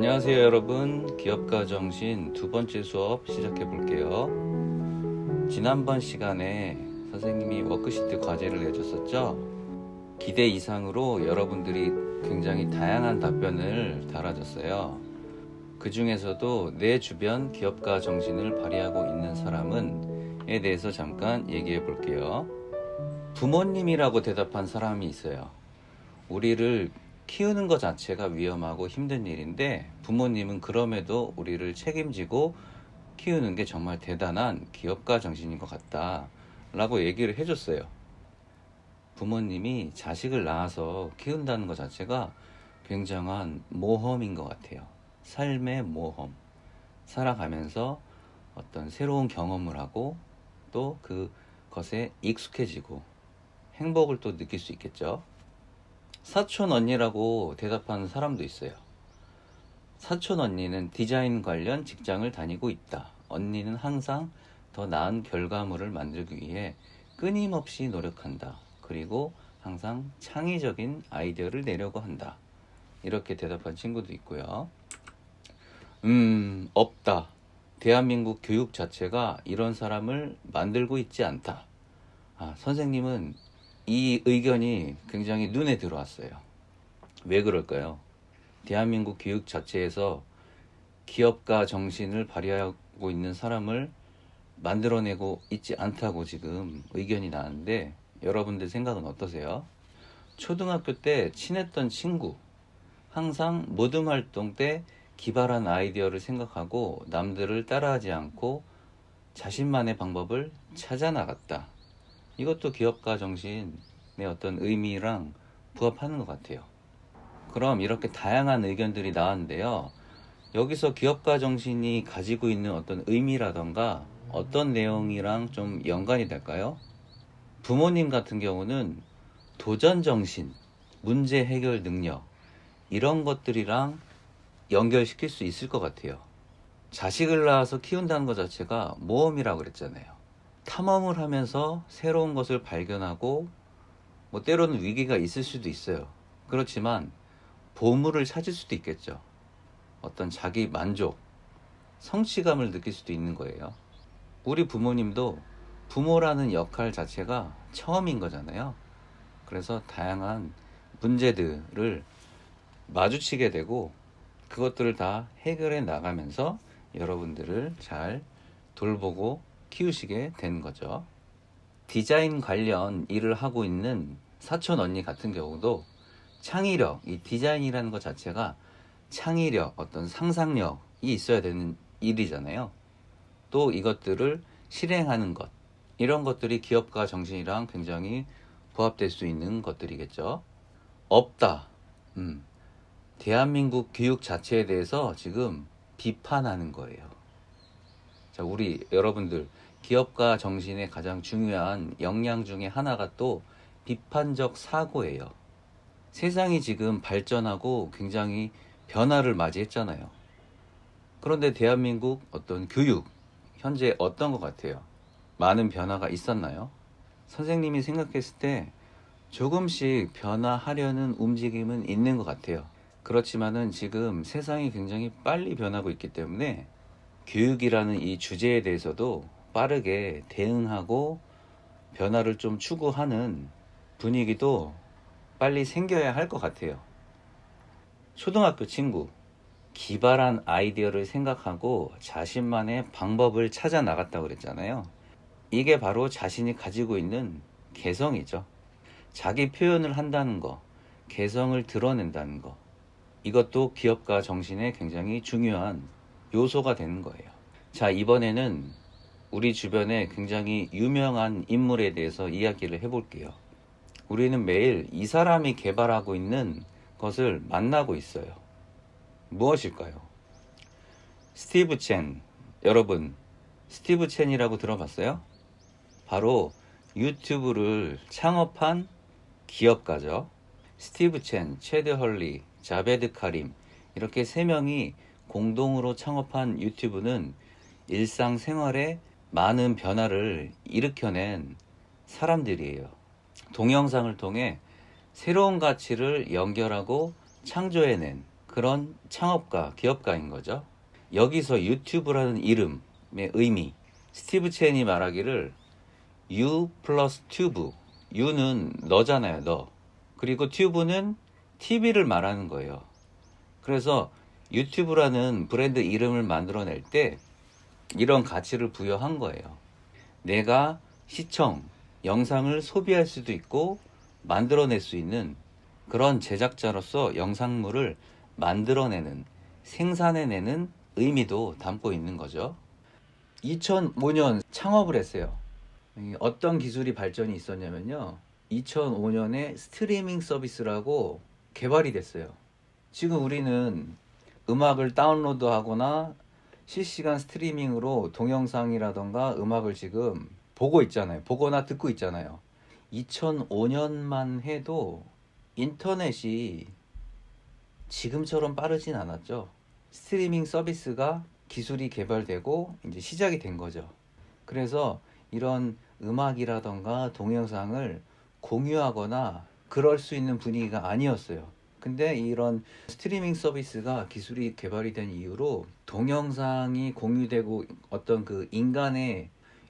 안녕하세요 여러분. 기업가 정신 두 번째 수업 시작해 볼게요. 지난번 시간에 선생님이 워크시트 과제를 내줬었죠. 기대 이상으로 여러분들이 굉장히 다양한 답변을 달아줬어요. 그 중에서도 내 주변 기업가 정신을 발휘하고 있는 사람은에 대해서 잠깐 얘기해 볼게요. 부모님이라고 대답한 사람이 있어요. 우리를 키우는 것 자체가 위험하고 힘든 일인데 부모님은 그럼에도 우리를 책임지고 키우는 게 정말 대단한 기업가 정신인 것 같다 라고 얘기를 해줬어요. 부모님이 자식을 낳아서 키운다는 것 자체가 굉장한 모험인 것 같아요. 삶의 모험. 살아가면서 어떤 새로운 경험을 하고 또 그것에 익숙해지고 행복을 또 느낄 수 있겠죠. 사촌 언니라고 대답하는 사람도 있어요. 사촌 언니는 디자인 관련 직장을 다니고 있다. 언니는 항상 더 나은 결과물을 만들기 위해 끊임없이 노력한다. 그리고 항상 창의적인 아이디어를 내려고 한다. 이렇게 대답한 친구도 있고요. 없다. 대한민국 교육 자체가 이런 사람을 만들고 있지 않다. 선생님은 이 의견이 굉장히 눈에 들어왔어요. 왜 그럴까요? 대한민국 교육 자체에서 기업가 정신을 발휘하고 있는 사람을 만들어내고 있지 않다고 지금 의견이 나는데 여러분들 생각은 어떠세요? 초등학교 때 친했던 친구, 항상 모든 활동 때 기발한 아이디어를 생각하고 남들을 따라하지 않고 자신만의 방법을 찾아 나갔다. 이것도 기업가 정신의 어떤 의미랑 부합하는 것 같아요. 그럼 이렇게 다양한 의견들이 나왔는데요. 여기서 기업가 정신이 가지고 있는 어떤 의미라던가 어떤 내용이랑 좀 연관이 될까요? 부모님 같은 경우는 도전 정신, 문제 해결 능력 이런 것들이랑 연결시킬 수 있을 것 같아요. 자식을 낳아서 키운다는 것 자체가 모험이라고 그랬잖아요. 탐험을 하면서 새로운 것을 발견하고 때로는 위기가 있을 수도 있어요. 그렇지만 보물을 찾을 수도 있겠죠. 어떤 자기 만족, 성취감을 느낄 수도 있는 거예요. 우리 부모님도 부모라는 역할 자체가 처음인 거잖아요. 그래서 다양한 문제들을 마주치게 되고 그것들을 다 해결해 나가면서 여러분들을 잘 돌보고 키우시게 되는 거죠. 디자인 관련 일을 하고 있는 사촌 언니 같은 경우도 창의력, 이 디자인이라는 것 자체가 창의력, 어떤 상상력이 있어야 되는 일이잖아요. 또 이것들을 실행하는 것, 이런 것들이 기업가 정신이랑 굉장히 부합될 수 있는 것들이겠죠. 없다. 대한민국 교육 자체에 대해서 지금 비판하는 거예요. 자, 우리 여러분들 기업가 정신의 가장 중요한 역량 중에 하나가 또 비판적 사고예요. 세상이 지금 발전하고 굉장히 변화를 맞이했잖아요. 그런데 대한민국 어떤 교육, 현재 어떤 것 같아요? 많은 변화가 있었나요? 선생님이 생각했을 때 조금씩 변화하려는 움직임은 있는 것 같아요. 그렇지만은 지금 세상이 굉장히 빨리 변하고 있기 때문에 교육이라는 이 주제에 대해서도 빠르게 대응하고 변화를 좀 추구하는 분위기도 빨리 생겨야 할 것 같아요. 초등학교 친구, 기발한 아이디어를 생각하고 자신만의 방법을 찾아 나갔다고 그랬잖아요. 이게 바로 자신이 가지고 있는 개성이죠. 자기 표현을 한다는 거, 개성을 드러낸다는 거, 이것도 기업가 정신의 굉장히 중요한 요소가 되는 거예요. 자, 이번에는 우리 주변에 굉장히 유명한 인물에 대해서 이야기를 해볼게요. 우리는 매일 이 사람이 개발하고 있는 것을 만나고 있어요. 무엇일까요? 스티브 첸. 여러분, 스티브 첸이라고 들어봤어요? 바로 유튜브를 창업한 기업가죠. 스티브 첸, 체드 헐리, 자베드 카림 이렇게 세 명이 공동으로 창업한 유튜브는 일상생활에 많은 변화를 일으켜낸 사람들이에요. 동영상을 통해 새로운 가치를 연결하고 창조해낸 그런 창업가, 기업가인 거죠. 여기서 유튜브라는 이름의 의미, 스티브 첸이 말하기를 U 플러스 튜브, U는 너잖아요, 너. 그리고 튜브는 TV를 말하는 거예요. 그래서 유튜브라는 브랜드 이름을 만들어낼 때 이런 가치를 부여한 거예요. 내가 시청, 영상을 소비할 수도 있고 만들어낼 수 있는 그런 제작자로서 영상물을 만들어내는, 생산해내는 의미도 담고 있는 거죠. 2005년 창업을 했어요. 어떤 기술이 발전이 있었냐면요. 2005년에 스트리밍 서비스라고 개발이 됐어요. 지금 우리는 음악을 다운로드 하거나 실시간 스트리밍으로 동영상이라던가 음악을 지금 보고 있잖아요. 보거나 듣고 있잖아요. 2005년만 해도 인터넷이 지금처럼 빠르진 않았죠. 스트리밍 서비스가 기술이 개발되고 이제 시작이 된 거죠. 그래서 이런 음악이라던가 동영상을 공유하거나 그럴 수 있는 분위기가 아니었어요. 근데 이런 스트리밍 서비스가 기술이 개발이 된 이후로 동영상이 공유되고 어떤 그 인간의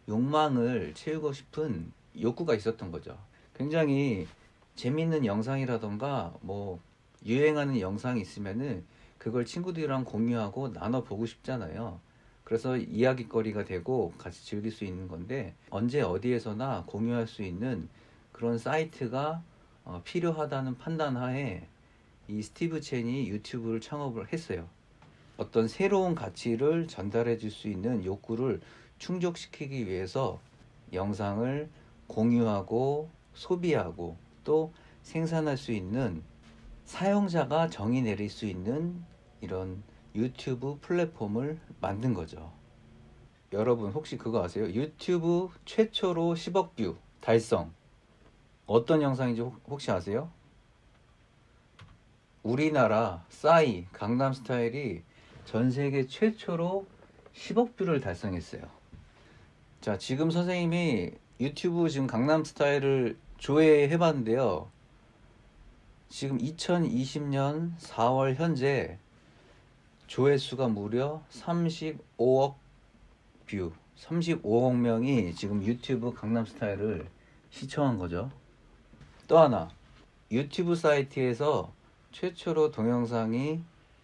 욕망을 채우고 싶은 욕구가 있었던 거죠. 굉장히 재밌는 영상이라던가 뭐 유행하는 영상이 있으면은 그걸 친구들이랑 공유하고 나눠 보고 싶잖아요. 그래서 이야기거리가 되고 같이 즐길 수 있는 건데 언제 어디에서나 공유할 수 있는 그런 사이트가 필요하다는 판단하에 이 스티브 첸이 유튜브를 창업을 했어요. 어떤 새로운 가치를 전달해 줄 수 있는 욕구를 충족시키기 위해서 영상을 공유하고 소비하고 또 생산할 수 있는 사용자가 정의 내릴 수 있는 이런 유튜브 플랫폼을 만든 거죠. 여러분 혹시 그거 아세요? 유튜브 최초로 10억 뷰 달성. 어떤 영상인지 혹시 아세요? 우리나라 싸이 강남스타일이 전 세계 최초로 10억 뷰를 달성했어요. 자, 지금 선생님이 유튜브 지금 강남스타일을 조회해 봤는데요. 지금 2020년 4월 현재 조회수가 무려 35억 뷰, 35억 명이 지금 유튜브 강남스타일을 시청한 거죠. 또 하나, 유튜브 사이트에서 최초로 동영상이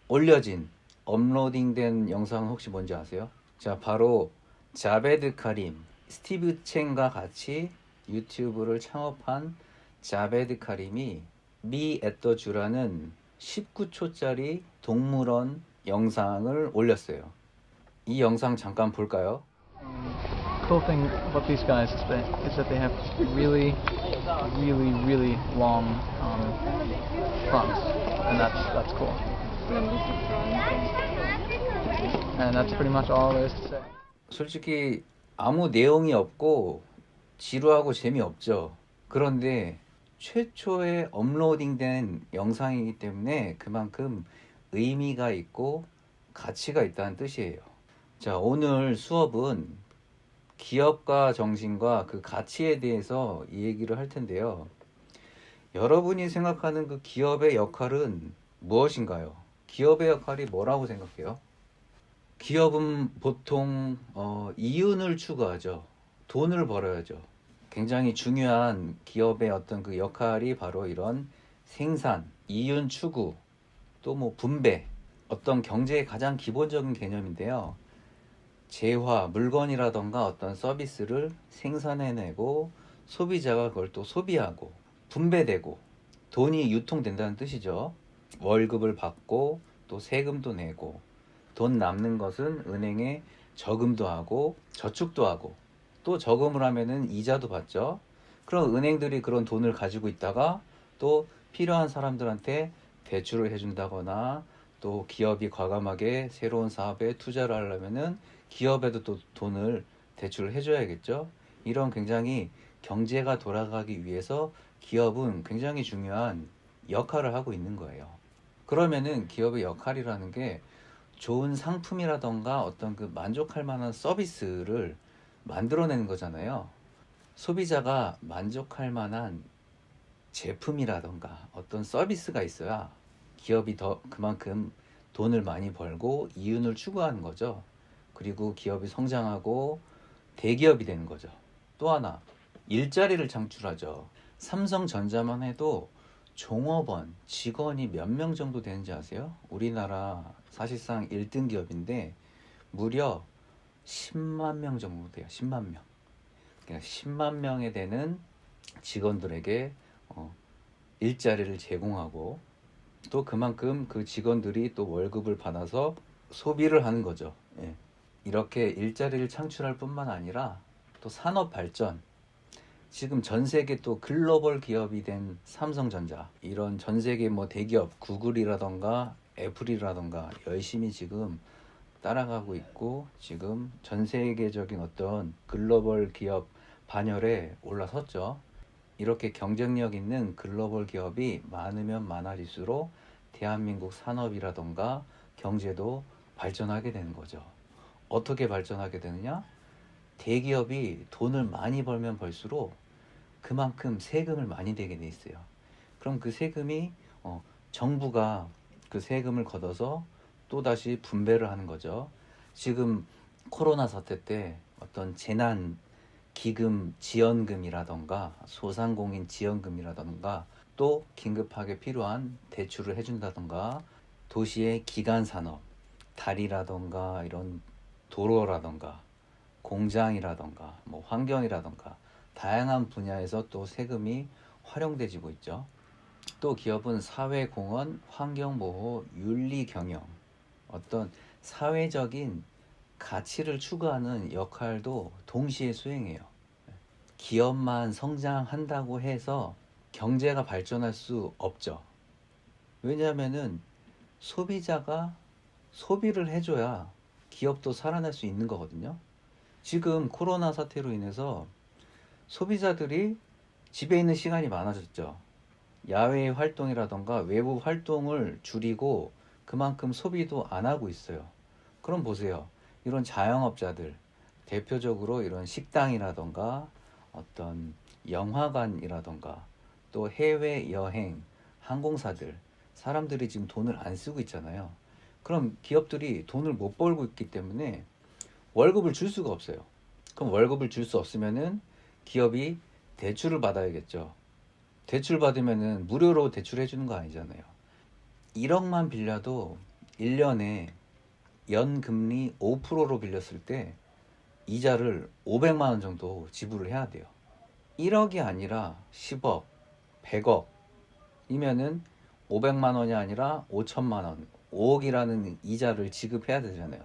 올려진, 업로딩된 영상은 혹시 뭔지 아세요? 자, 바로 자베드 카림, 스티브 첸과 같이 유튜브를 창업한 자베드 카림이 미 앳더 주라는 19초짜리 동물원 영상을 올렸어요. 이 영상 잠깐 볼까요? Cool thing about these guys is that they have really, really, really long fronts, and that's cool. And that's pretty much all there is to say. 솔직히 아무 내용이 없고 지루하고 재미없죠. 그런데 최초에 업로딩된 영상이기 때문에 그만큼 의미가 있고 가치가 있다는 뜻이에요. 자, 오늘 수업은 기업가 정신과 그 가치에 대해서 이 얘기를 할 텐데요. 여러분이 생각하는 그 기업의 역할은 무엇인가요? 기업의 역할이 뭐라고 생각해요? 기업은 보통 이윤을 추구하죠. 돈을 벌어야죠. 굉장히 중요한 기업의 어떤 그 역할이 바로 이런 생산, 이윤 추구, 또 뭐 분배, 어떤 경제의 가장 기본적인 개념인데요. 재화, 물건이라던가 어떤 서비스를 생산해내고 소비자가 그걸 또 소비하고 분배되고 돈이 유통된다는 뜻이죠. 월급을 받고 또 세금도 내고 돈 남는 것은 은행에 저금도 하고 저축도 하고 또 저금을 하면은 이자도 받죠. 그럼 은행들이 그런 돈을 가지고 있다가 또 필요한 사람들한테 대출을 해준다거나 또 기업이 과감하게 새로운 사업에 투자를 하려면은 기업에도 또 돈을 대출을 해줘야겠죠. 이런 굉장히 경제가 돌아가기 위해서 기업은 굉장히 중요한 역할을 하고 있는 거예요. 그러면은 기업의 역할이라는 게 좋은 상품이라던가 어떤 그 만족할 만한 서비스를 만들어내는 거잖아요. 소비자가 만족할 만한 제품이라던가 어떤 서비스가 있어야 기업이 더 그만큼 돈을 많이 벌고 이윤을 추구하는 거죠. 그리고 기업이 성장하고 대기업이 되는 거죠. 또 하나, 일자리를 창출하죠. 삼성전자만 해도 종업원, 직원이 몇 명 정도 되는지 아세요? 우리나라 사실상 1등 기업인데 무려 10만 명 정도 돼요. 10만 명. 그러니까 10만 명에 되는 직원들에게 일자리를 제공하고 또 그만큼 그 직원들이 또 월급을 받아서 소비를 하는 거죠. 예. 이렇게 일자리를 창출할 뿐만 아니라 또 산업 발전, 지금 전 세계 또 글로벌 기업이 된 삼성전자, 이런 전 세계 뭐 대기업 구글이라던가 애플이라던가 열심히 지금 따라가고 있고 지금 전 세계적인 어떤 글로벌 기업 반열에 올라섰죠. 이렇게 경쟁력 있는 글로벌 기업이 많으면 많아질수록 대한민국 산업이라던가 경제도 발전하게 되는 거죠. 어떻게 발전하게 되느냐? 대기업이 돈을 많이 벌면 벌수록 그만큼 세금을 많이 내게 돼 있어요. 그럼 그 세금이 정부가 그 세금을 걷어서 또다시 분배를 하는 거죠. 지금 코로나 사태 때 어떤 재난 기금 지원금이라던가 소상공인 지원금이라던가 또 긴급하게 필요한 대출을 해준다던가 도시의 기간 산업, 다리라던가 이런 도로라던가 공장이라던가 뭐 환경이라던가 다양한 분야에서 또 세금이 활용되지고 있죠. 또 기업은 사회공헌, 환경보호, 윤리경영, 어떤 사회적인 가치를 추구하는 역할도 동시에 수행해요. 기업만 성장한다고 해서 경제가 발전할 수 없죠. 왜냐하면은 소비자가 소비를 해줘야 기업도 살아날 수 있는 거거든요. 지금 코로나 사태로 인해서 소비자들이 집에 있는 시간이 많아졌죠. 야외 활동이라던가 외부 활동을 줄이고 그만큼 소비도 안 하고 있어요. 그럼 보세요. 이런 자영업자들, 대표적으로 이런 식당이라던가 어떤 영화관이라던가 또 해외여행, 항공사들, 사람들이 지금 돈을 안 쓰고 있잖아요. 그럼 기업들이 돈을 못 벌고 있기 때문에 월급을 줄 수가 없어요. 그럼 월급을 줄 수 없으면은 기업이 대출을 받아야겠죠. 대출 받으면은 무료로 대출해 주는 거 아니잖아요. 1억만 빌려도 1년에 연금리 5%로 빌렸을 때 이자를 500만 원 정도 지불을 해야 돼요. 1억이 아니라 10억, 100억이면은 500만 원이 아니라 5천만 원, 5억이라는 이자를 지급해야 되잖아요.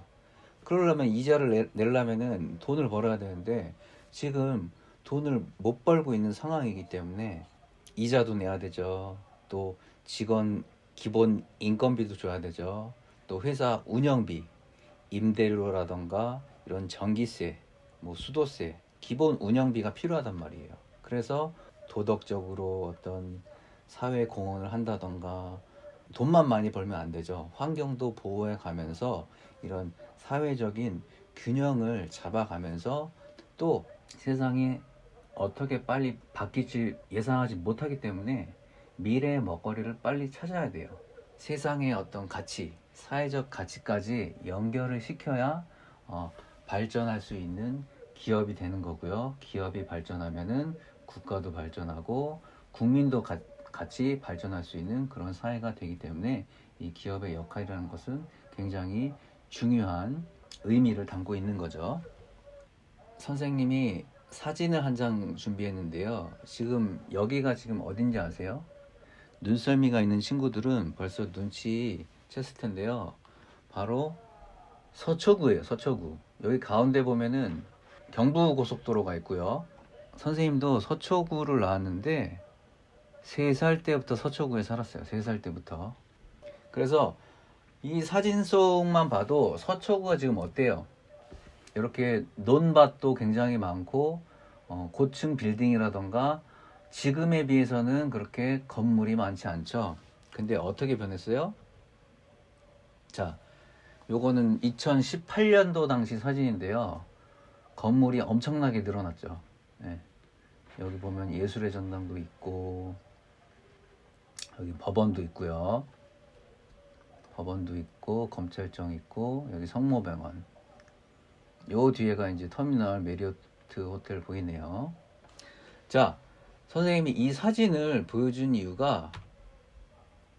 그러려면 이자를 내려면은 돈을 벌어야 되는데 지금 돈을 못 벌고 있는 상황이기 때문에 이자도 내야 되죠. 또 직원 기본 인건비도 줘야 되죠. 또 회사 운영비, 임대료라던가 이런 전기세, 뭐 수도세, 기본 운영비가 필요하단 말이에요. 그래서 도덕적으로 어떤 사회 공헌을 한다던가 돈만 많이 벌면 안 되죠. 환경도 보호해 가면서 이런 사회적인 균형을 잡아가면서 또 세상이 어떻게 빨리 바뀔지 예상하지 못하기 때문에 미래의 먹거리를 빨리 찾아야 돼요. 세상의 어떤 가치, 사회적 가치까지 연결을 시켜야 발전할 수 있는 기업이 되는 거고요. 기업이 발전하면은 국가도 발전하고 국민도 같이 발전할 수 있는 그런 사회가 되기 때문에 이 기업의 역할이라는 것은 굉장히 중요한 의미를 담고 있는 거죠. 선생님이 사진을 한 장 준비했는데요. 지금 여기가 지금 어딘지 아세요? 눈썰미가 있는 친구들은 벌써 눈치챘을 텐데요. 바로 서초구예요. 서초구. 여기 가운데 보면은 경부고속도로가 있고요. 선생님도 서초구를 나왔는데 3살 때부터 서초구에 살았어요. 3살 때부터. 그래서 이 사진 속만 봐도 서초구가 지금 어때요? 이렇게 논밭도 굉장히 많고 고층 빌딩이라던가 지금에 비해서는 그렇게 건물이 많지 않죠. 근데 어떻게 변했어요? 자, 요거는 2018년도 당시 사진인데요. 건물이 엄청나게 늘어났죠. 네. 여기 보면 예술의 전당도 있고 여기 법원도 있고요. 법원도 있고 검찰청 있고 여기 성모병원. 요 뒤에가 이제 터미널 메리어트 호텔 보이네요. 자, 선생님이 이 사진을 보여준 이유가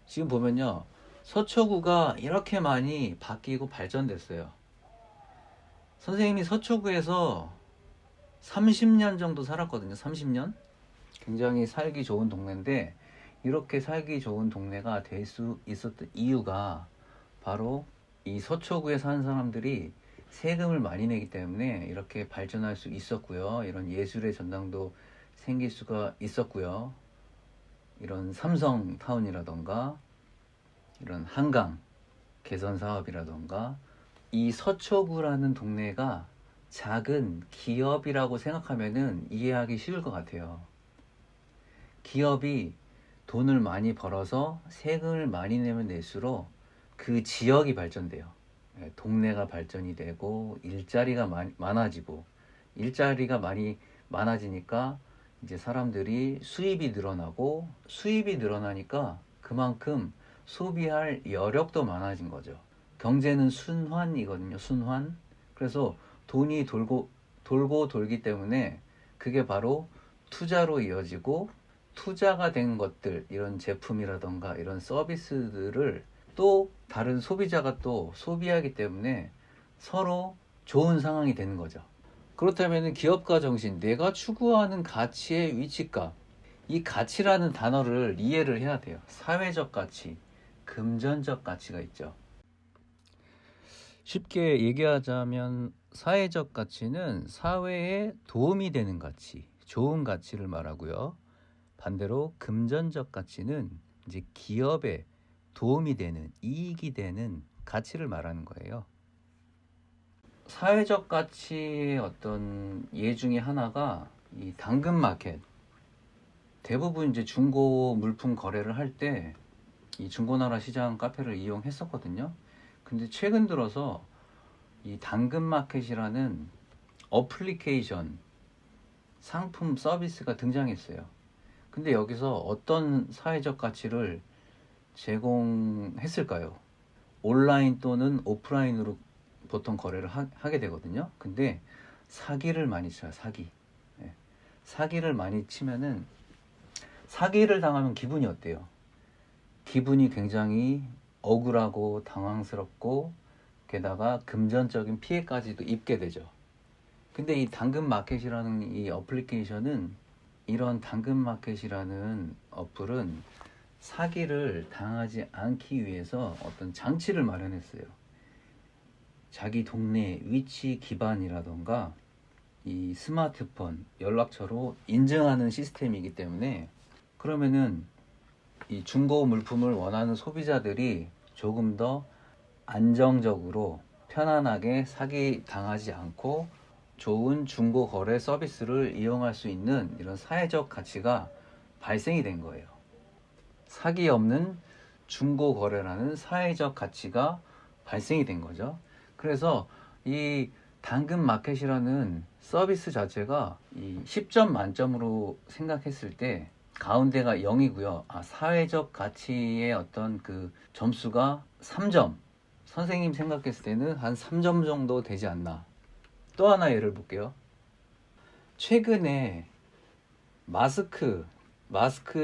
지금 보면요, 서초구가 이렇게 많이 바뀌고 발전됐어요. 선생님이 서초구에서 30년 정도 살았거든요. 30년. 굉장히 살기 좋은 동네인데 이렇게 살기 좋은 동네가 될 수 있었던 이유가 바로 이 서초구에 사는 사람들이 세금을 많이 내기 때문에 이렇게 발전할 수 있었고요. 이런 예술의 전당도 생길 수가 있었고요. 이런 삼성타운이라던가 이런 한강 개선 사업이라던가 이 서초구라는 동네가 작은 기업이라고 생각하면은 이해하기 쉬울 것 같아요. 기업이 돈을 많이 벌어서 세금을 많이 내면 낼수록 그 지역이 발전돼요. 동네가 발전이 되고 일자리가 많아지고 일자리가 많이 많아지니까 이제 사람들이 수입이 늘어나고 수입이 늘어나니까 그만큼 소비할 여력도 많아진 거죠. 경제는 순환이거든요. 순환. 그래서 돈이 돌고 돌기 때문에 그게 바로 투자로 이어지고 투자가 된 것들, 이런 제품이라던가 이런 서비스들을 또 다른 소비자가 또 소비하기 때문에 서로 좋은 상황이 되는 거죠. 그렇다면 기업가 정신, 내가 추구하는 가치의 위치값, 이 가치라는 단어를 이해를 해야 돼요. 사회적 가치, 금전적 가치가 있죠. 쉽게 얘기하자면 사회적 가치는 사회에 도움이 되는 가치, 좋은 가치를 말하고요. 반대로 금전적 가치는 이제 기업에 도움이 되는, 이익이 되는 가치를 말하는 거예요. 사회적 가치의 어떤 예 중에 하나가 이 당근마켓. 대부분 이제 중고 물품 거래를 할 때 이 중고나라 시장 카페를 이용했었거든요. 근데 최근 들어서 이 당근마켓이라는 어플리케이션 상품 서비스가 등장했어요. 근데 여기서 어떤 사회적 가치를 제공했을까요? 온라인 또는 오프라인으로 보통 거래를 하게 되거든요. 근데 사기를 많이 쳐요. 사기. 네. 사기를 많이 치면은 사기를 당하면 기분이 어때요? 기분이 굉장히 억울하고 당황스럽고 게다가 금전적인 피해까지도 입게 되죠. 근데 이 당근마켓이라는 이 어플리케이션은, 이런 당근마켓이라는 어플은 사기를 당하지 않기 위해서 어떤 장치를 마련했어요. 자기 동네 위치 기반이라던가 이 스마트폰, 연락처로 인증하는 시스템이기 때문에, 그러면은 이 중고 물품을 원하는 소비자들이 조금 더 안정적으로 편안하게 사기 당하지 않고 좋은 중고 거래 서비스를 이용할 수 있는 이런 사회적 가치가 발생이 된 거예요. 사기 없는 중고 거래라는 사회적 가치가 발생이 된 거죠. 그래서 이 당근마켓이라는 서비스 자체가 이 10점 만점으로 생각했을 때 가운데가 0이고요. 사회적 가치의 어떤 그 점수가 3점. 선생님 생각했을 때는 한 3점 정도 되지 않나. 또 하나 예를 볼게요. 최근에 마스크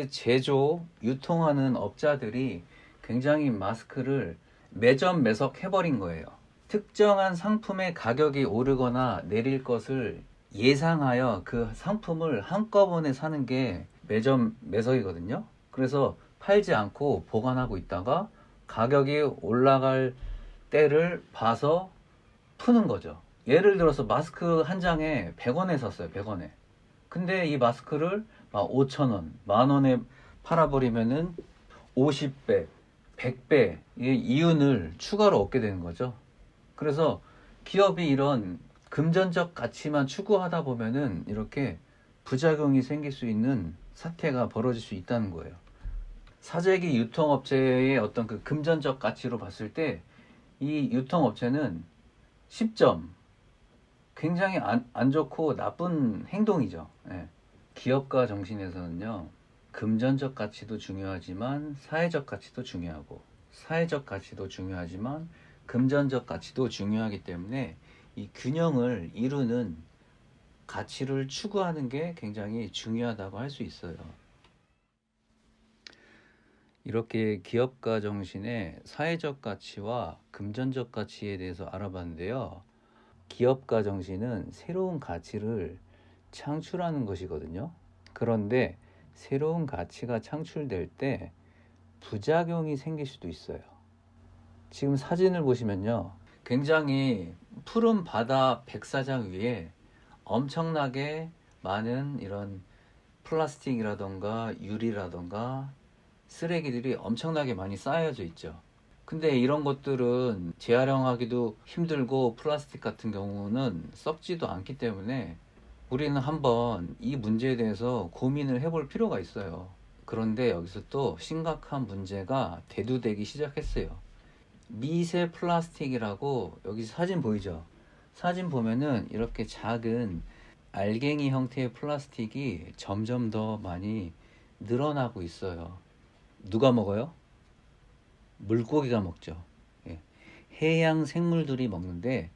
제조, 유통하는 업자들이 굉장히 마스크를 매점 매석해버린 거예요. 특정한 상품의 가격이 오르거나 내릴 것을 예상하여 그 상품을 한꺼번에 사는 게 매점 매석이거든요. 그래서 팔지 않고 보관하고 있다가 가격이 올라갈 때를 봐서 푸는 거죠. 예를 들어서 마스크 한 장에 100원에 샀어요. 100원에. 근데 이 마스크를 5,000원, 만원에 팔아버리면은 50배, 100배의 이윤을 추가로 얻게 되는 거죠. 그래서 기업이 이런 금전적 가치만 추구하다 보면은 이렇게 부작용이 생길 수 있는 사태가 벌어질 수 있다는 거예요. 사재기 유통업체의 어떤 그 금전적 가치로 봤을 때 이 유통업체는 10점. 굉장히 안 좋고 나쁜 행동이죠. 예. 기업가 정신에서는요, 금전적 가치도 중요하지만 사회적 가치도 중요하고 사회적 가치도 중요하지만 금전적 가치도 중요하기 때문에 이 균형을 이루는 가치를 추구하는 게 굉장히 중요하다고 할 수 있어요. 이렇게 기업가 정신의 사회적 가치와 금전적 가치에 대해서 알아봤는데요. 기업가 정신은 새로운 가치를 창출하는 것이거든요. 그런데 새로운 가치가 창출될 때 부작용이 생길 수도 있어요. 지금 사진을 보시면요. 굉장히 푸른 바다 백사장 위에 엄청나게 많은 이런 플라스틱이라던가 유리라던가 쓰레기들이 엄청나게 많이 쌓여져 있죠. 근데 이런 것들은 재활용하기도 힘들고 플라스틱 같은 경우는 썩지도 않기 때문에 우리는 한번 이 문제에 대해서 고민을 해볼 필요가 있어요. 그런데 여기서 또 심각한 문제가 대두되기 시작했어요. 미세 플라스틱이라고 여기 사진 보이죠? 사진 보면은 이렇게 작은 알갱이 형태의 플라스틱이 점점 더 많이 늘어나고 있어요. 누가 먹어요? 물고기가 먹죠. 예. 해양 생물들이 먹는데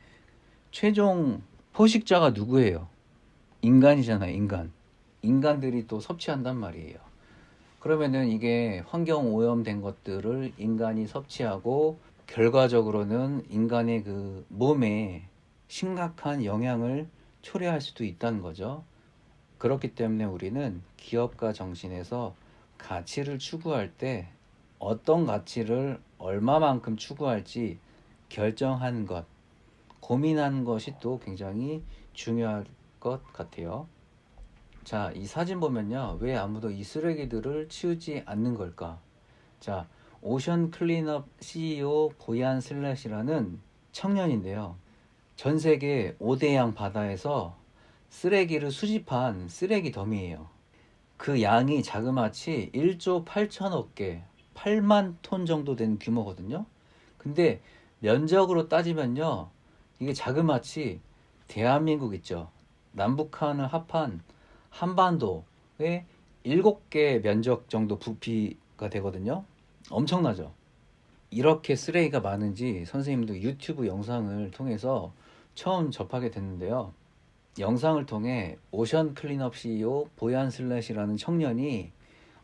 최종 포식자가 누구예요? 인간이잖아요, 인간. 인간들이 또 섭취한단 말이에요. 그러면은 이게 환경 오염된 것들을 인간이 섭취하고 결과적으로는 인간의 그 몸에 심각한 영향을 초래할 수도 있다는 거죠. 그렇기 때문에 우리는 기업가 정신에서 가치를 추구할 때 어떤 가치를 얼마만큼 추구할지 결정하는 것, 고민하는 것이 또 굉장히 중요할 것 같아요. 자, 이 사진 보면요. 왜 아무도 이 쓰레기들을 치우지 않는 걸까? 자, 오션 클린업 CEO 보얀 슬래시라는 청년인데요. 전 세계 5대양 바다에서 쓰레기를 수집한 쓰레기 더미예요. 그 양이 자그마치 1조 8천억 개, 8만 톤 정도 되는 규모거든요. 근데 면적으로 따지면요. 이게 자그마치 대한민국 있죠. 남북한을 합한 한반도의 7개 면적 정도 부피가 되거든요. 엄청나죠. 이렇게 쓰레기가 많은지 선생님도 유튜브 영상을 통해서 처음 접하게 됐는데요. 영상을 통해 오션 클린업 CEO 보얀 슬래시라는 청년이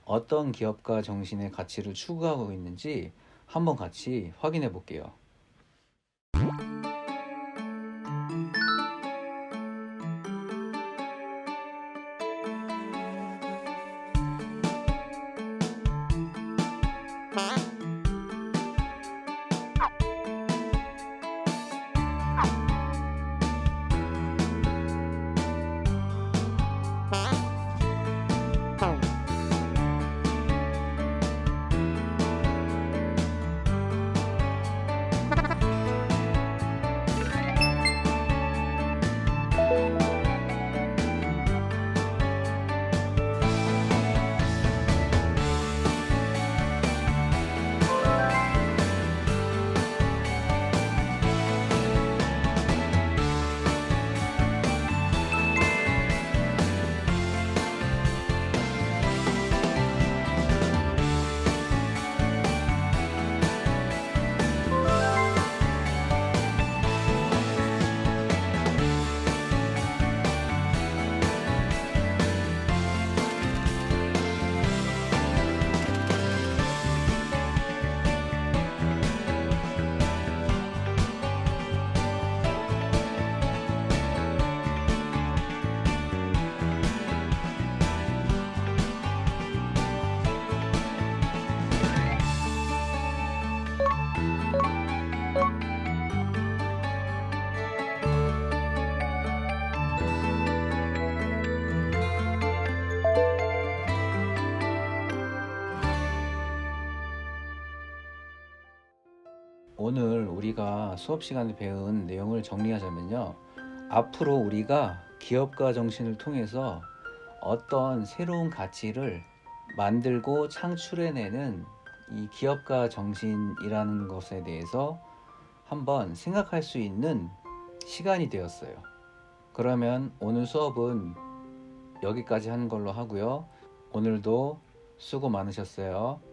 어떤 기업가 정신의 가치를 추구하고 있는지 한번 같이 확인해 볼게요. 오늘 우리가 수업 시간에 배운 내용을 정리하자면요. 앞으로 우리가 기업가 정신을 통해서 어떤 새로운 가치를 만들고 창출해내는 이 기업가 정신이라는 것에 대해서 한번 생각할 수 있는 시간이 되었어요. 그러면 오늘 수업은 여기까지 하는 걸로 하고요. 오늘도 수고 많으셨어요.